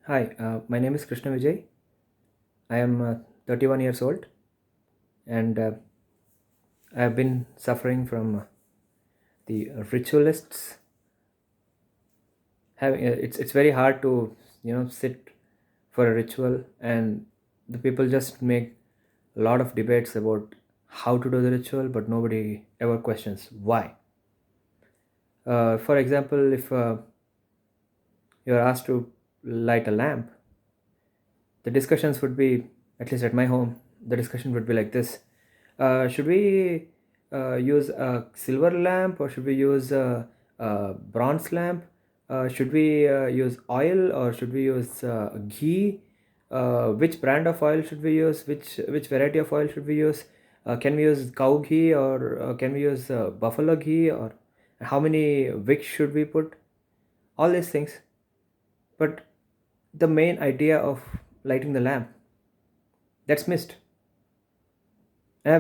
Hi, my name is Krishna Vijay. I am 31 years old and I have been suffering from the ritualists. It's very hard to sit for a ritual, and the people just make a lot of debates about how to do the ritual, but nobody ever questions why. For example, if you are asked to light a lamp, the discussions would be, at least at my home, the discussion would be like this: should we use a silver lamp, or should we use a bronze lamp? Should we use oil, or should we use ghee? Which brand of oil should we use? Which variety of oil should we use? Can we use cow ghee, or can we use buffalo ghee, or how many wicks should we put? All these things. But the main idea of lighting the lamp, that's missed. And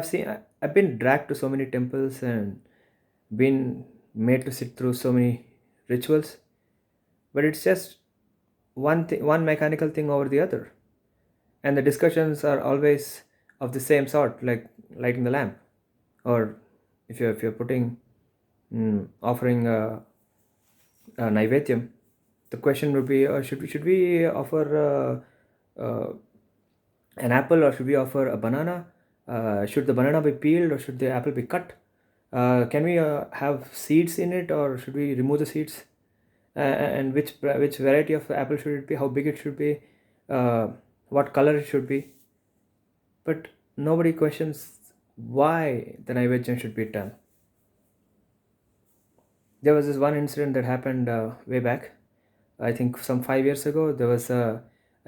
I've been dragged to so many temples and been made to sit through so many rituals, but it's just one mechanical thing over the other, and the discussions are always of the same sort, like lighting the lamp, or if you're putting offering a naivedyam, the question would be, should we offer an apple, or should we offer a banana? Should the banana be peeled, or should the apple be cut? Can we have seeds in it, or should we remove the seeds? And which variety of apple should it be? How big it should be? Uh, what color it should be? But nobody questions why the naivedjan should be done. There was this one incident that happened way back. I think some 5 years ago, there was a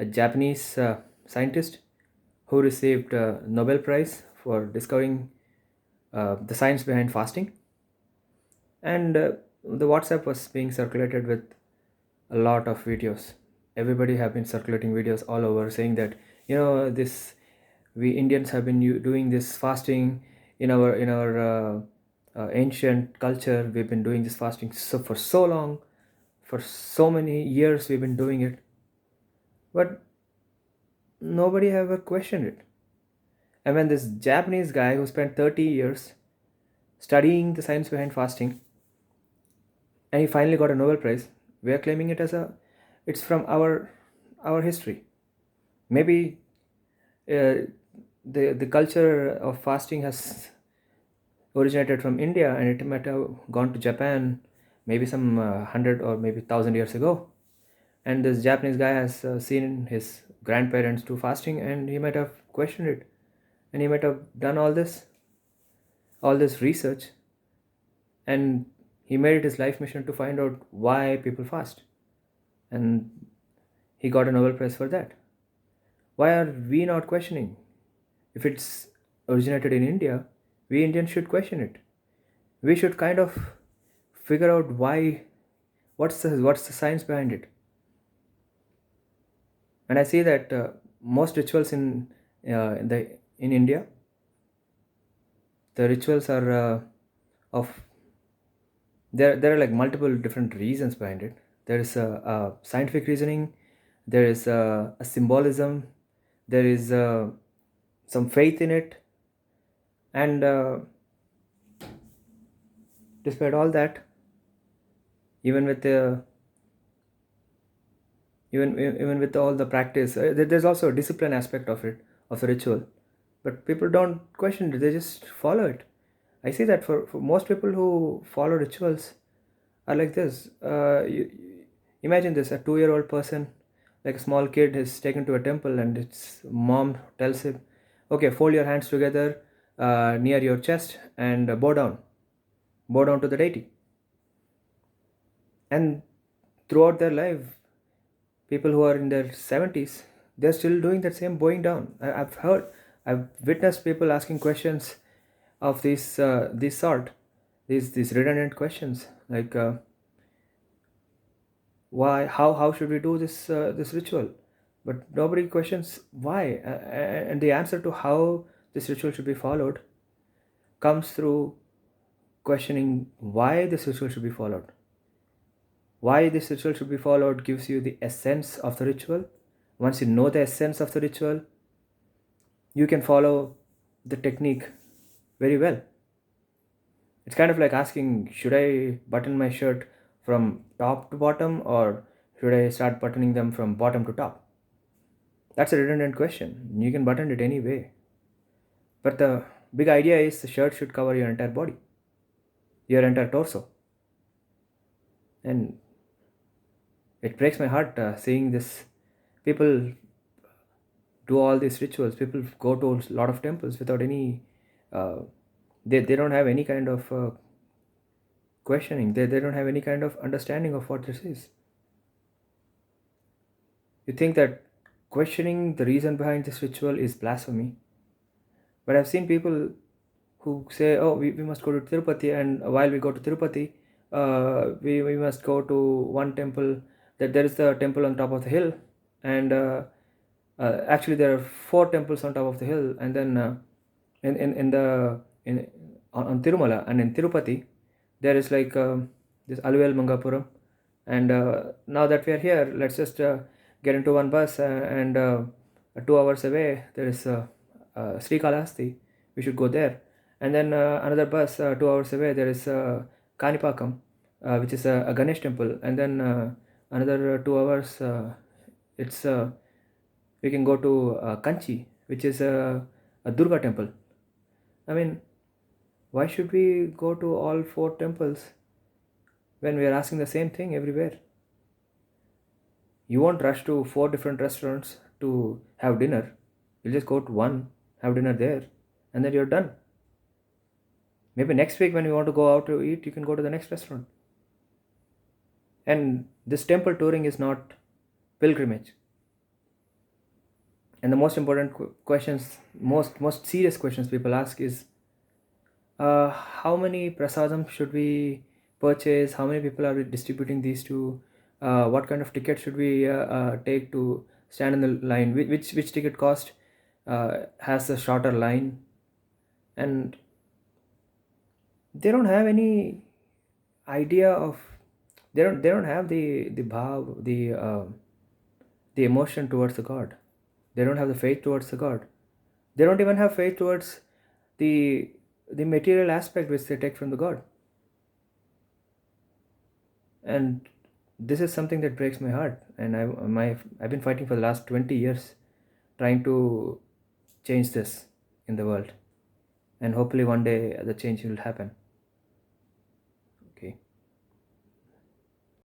Japanese scientist who received a Nobel Prize for discovering the science behind fasting. And the WhatsApp was being circulated with a lot of videos. Everybody have been circulating videos all over saying that, this, we Indians have been doing this fasting in our ancient culture. We've been doing this fasting for so long, for so many years we've been doing it, but nobody ever questioned it. And when this Japanese guy who spent 30 years studying the science behind fasting, and he finally got a Nobel Prize, we are claiming it as it's from our history. Maybe the culture of fasting has originated from India, and it might have gone to Japan maybe some 100 or maybe 1,000 years ago. And this Japanese guy has seen his grandparents do fasting, and he might have questioned it, and he might have done all this research, and he made it his life mission to find out why people fast, and he got a Nobel Prize for that. Why are we not questioning? If it's originated in India, we Indians should question it. We should kind of figure out why, what's the science behind it. And I see that most rituals in India, the rituals are of there are like multiple different reasons behind it. There is a scientific reasoning, there is a symbolism, there is some faith in it, and despite all that, even with the even with all the practice, there's also a discipline aspect of it, of the ritual, but people don't question it, they just follow it. I see that for most people who follow rituals are like this. Imagine this: a 2-year-old person, like a small kid, is taken to a temple, and its mom tells him, "Okay, fold your hands together near your chest and bow down to the deity." And throughout their life, people who are in their 70s, they're still doing that same bowing down. I've witnessed people asking questions of this sort, these redundant questions like, why, how should we do this ritual, but nobody questions why. And the answer to how this ritual should be followed comes through questioning why this ritual should be followed. Why this ritual should be followed gives you the essence of the ritual. Once you know the essence of the ritual, you can follow the technique very well. It's kind of like asking, should I button my shirt from top to bottom, or should I start buttoning them from bottom to top? That's a redundant question. You can button it any way. But the big idea is the shirt should cover your entire body, your entire torso. And it breaks my heart seeing this. People do all these rituals. People go to a lot of temples without any, uh, they don't have any kind of questioning. They don't have any kind of understanding of what this is. You think that questioning the reason behind this ritual is blasphemy. But I've seen people who say, oh, we must go to Tirupati, and while we go to Tirupati, we must go to one temple, that there is the temple on top of the hill, and actually there are four temples on top of the hill, and then in the in on Tirumala and in Tirupati, there is like this Aluvel Mangapuram, and now that we are here, let's just get into one bus, and 2 hours away there is Srikalahasti. We should go there, and then another bus 2 hours away there is Kanipakam, which is a Ganesh temple, and then another 2 hours it's we can go to Kanchi, which is a Durga temple. I mean, why should we go to all four temples when we are asking the same thing everywhere? You won't rush to four different restaurants to have dinner. You'll just go to one, have dinner there, and then you're done. Maybe next week when you want to go out to eat, you can go to the next restaurant. And this temple touring is not pilgrimage. And the most important questions, most serious questions people ask is, how many prasadam should we purchase? How many people are we distributing these to? What kind of ticket should we take to stand in the line? Which ticket cost has a shorter line? And they don't have any idea of, they don't have the bhav, the emotion towards the god. They don't have the faith towards the god. They don't even have faith towards the the material aspect which they take from the god. And this is something that breaks my heart, and I've been fighting for the last 20 years trying to change this in the world, and hopefully one day the change will happen.